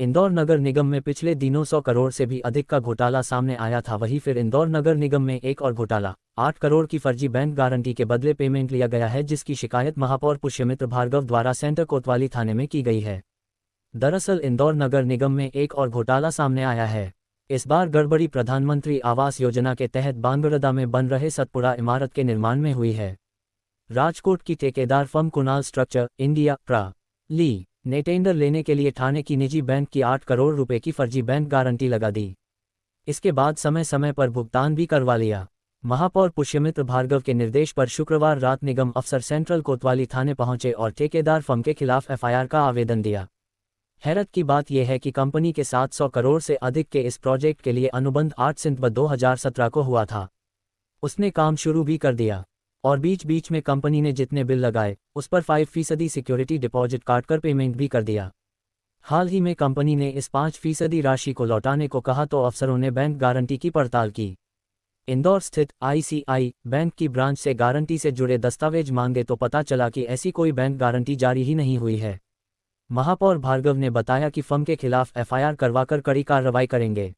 इंदौर नगर निगम में पिछले दिनों 100 करोड़ से भी अधिक का घोटाला सामने आया था। वहीं फिर इंदौर नगर निगम में एक और घोटाला, 8 करोड़ की फर्जी बैंक गारंटी के बदले पेमेंट लिया गया है, जिसकी शिकायत महापौर पुष्यमित्र भार्गव द्वारा सेंटर कोतवाली थाने में की गई है। दरअसल इंदौर नगर निगम में एक और घोटाला सामने आया है। इस बार गड़बड़ी प्रधानमंत्री आवास योजना के तहत बांगरदा में बन रहे सतपुड़ा इमारत के निर्माण में हुई है। राजकोट की ठेकेदार फर्म कुणाल स्ट्रक्चर इंडिया प्रा. ली ने टेंडर लेने के लिए ठाणे की निजी बैंक की 8 करोड़ रुपए की फर्जी बैंक गारंटी लगा दी। इसके बाद समय समय पर भुगतान भी करवा लिया। महापौर पुष्यमित्र भार्गव के निर्देश पर शुक्रवार रात निगम अफसर सेंट्रल कोतवाली थाने पहुंचे और ठेकेदार फर्म के खिलाफ एफआईआर का आवेदन दिया। हैरत की बात यह है कि कंपनी के 700 करोड़ से अधिक के इस प्रोजेक्ट के लिए अनुबंध 8 सितंबर 2017 को हुआ था। उसने काम शुरू भी कर दिया और बीच बीच में कंपनी ने जितने बिल लगाए उस पर 5% सिक्योरिटी डिपॉजिट काटकर पेमेंट भी कर दिया। हाल ही में कंपनी ने इस 5% राशि को लौटाने को कहा तो अफसरों ने बैंक गारंटी की पड़ताल की। इंदौर स्थित आईसीआई बैंक की ब्रांच से गारंटी से जुड़े दस्तावेज मांगे तो पता चला कि ऐसी कोई बैंक गारंटी जारी ही नहीं हुई है। महापौर भार्गव ने बताया कि फर्म के खिलाफ एफआईआर करवाकर कड़ी कार्रवाई करेंगे।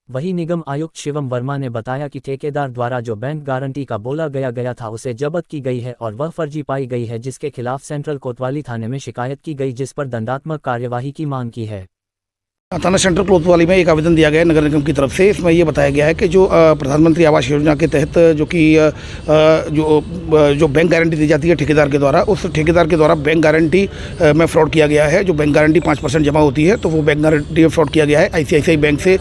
वहीं निगम आयुक्त शिवम वर्मा ने बताया कि ठेकेदार द्वारा जो बैंक गारंटी का बोला गया था उसे जब्त की गई है और वह फर्जी पाई गई है, जिसके खिलाफ सेंट्रल कोतवाली थाने में शिकायत की गई, जिस पर दंडात्मक कार्यवाही की मांग की है। थाना सेंटर कोतवाली में एक आवेदन दिया गया है नगर निगम की तरफ से। इसमें ये बताया गया है कि जो प्रधानमंत्री आवास योजना के तहत जो बैंक गारंटी दी जाती है ठेकेदार के द्वारा, उस ठेकेदार के द्वारा बैंक गारंटी में फ्रॉड किया गया है। जो बैंक गारंटी 5% जमा होती है तो वो बैंक गारंटी में फ्रॉड किया गया है। आईसीआईसीआई बैंक से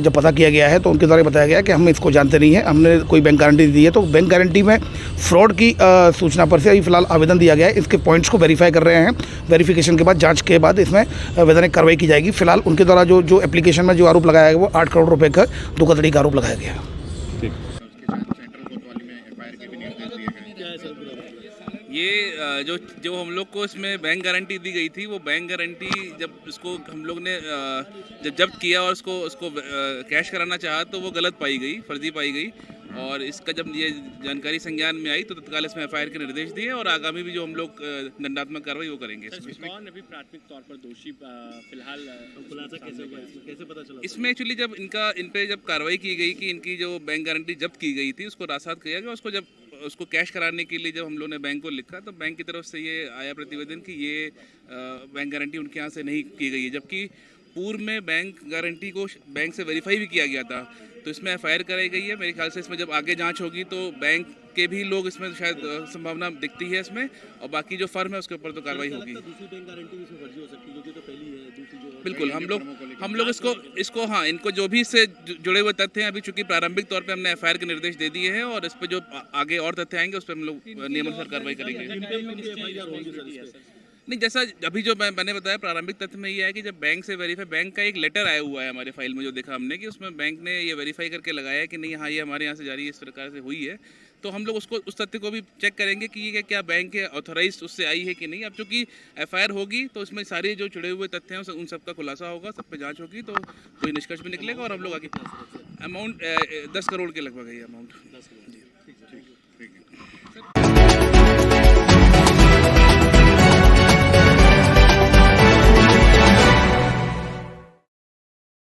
जब पता किया गया है तो उनके द्वारा बताया गया है कि हम इसको जानते नहीं है, हमने कोई बैंक गारंटी दी है। तो बैंक गारंटी में फ्रॉड की सूचना पर से अभी फिलहाल आवेदन दिया गया है। इसके पॉइंट्स को वेरीफाई कर रहे हैं। वेरिफिकेशन के बाद, जाँच के बाद इसमें वैधानिक कार्रवाई की जाएगी। फिलहाल उनके द्वारा जो एप्लीकेशन में जो आरोप लगाया गया वो 8 करोड़ रुपए का धोखाधड़ी का आरोप लगाया गया। ये जो हम लोग को इसमें बैंक गारंटी दी गई थी, वो बैंक गारंटी जब इसको हम लोग ने जब जब्त किया और उसको कैश कराना चाहा तो वो गलत पाई गई, फर्जी पाई गई। और इसका जब ये जानकारी संज्ञान में आई तो तत्काल इसमें एफआईआर के निर्देश दिए और आगामी भी जो हम लोग दंडात्मक कार्रवाई वो करेंगे। कौन अभी प्राथमिक तौर पर दोषी फिलहाल खुलासा कैसे हुआ, कैसे पता चला? इसमें एक्चुअली जब इन पे जब कार्रवाई की गई कि इनकी जो बैंक गारंटी जब्त की गई थी उसको रासात किया गया, उसको कैश कराने के लिए जब हम लोग ने बैंक को लिखा तो बैंक की तरफ से ये आया प्रतिवेदन कि ये बैंक गारंटी उनके यहाँ से नहीं की गई है, जबकि पूर्व में बैंक गारंटी को बैंक से वेरीफाई भी किया गया था। तो इसमें एफआईआर कराई गई है। मेरे ख्याल से इसमें जब आगे जांच होगी तो बैंक के भी लोग इसमें शायद संभावना दिखती है इसमें, और बाकी जो फर्म है उसके ऊपर तो कार्रवाई होगी। दूसरी बैंक गारंटी भी इसमें फर्जी हो सकती है, जो पहली है, दूसरी जो बिल्कुल हम लोग इसको हाँ, इनको जो भी इससे जुड़े हुए तथ्य हैं, अभी चूंकि प्रारंभिक तौर पे हमने एफआईआर के निर्देश दे दिए हैं और इस पर जो आगे और तथ्य आएंगे उस पर हम लोग नियमानुसार कार्रवाई करेंगे। नहीं, जैसा अभी जो मैंने बताया प्रारंभिक तथ्य में ये है कि जब बैंक से वेरीफाई, बैंक का एक लेटर आया हुआ है हमारे फाइल में जो देखा हमने कि उसमें बैंक ने ये वेरीफाई करके लगाया कि नहीं, हाँ ये हमारे यहाँ से जारी इस प्रकार से हुई है। तो हम लोग उस तथ्य को भी चेक करेंगे कि ये क्या बैंक के ऑथराइज उससे आई है कि नहीं। अब चूंकि एफआईआर होगी तो उसमें सारे जो जुड़े हुए तथ्य हैं उन सब का खुलासा होगा, सब पे जांच होगी तो कोई निष्कर्ष भी निकलेगा और हम लोग आगे अमाउंट 10 करोड़ के लगभग है ये अमाउंट।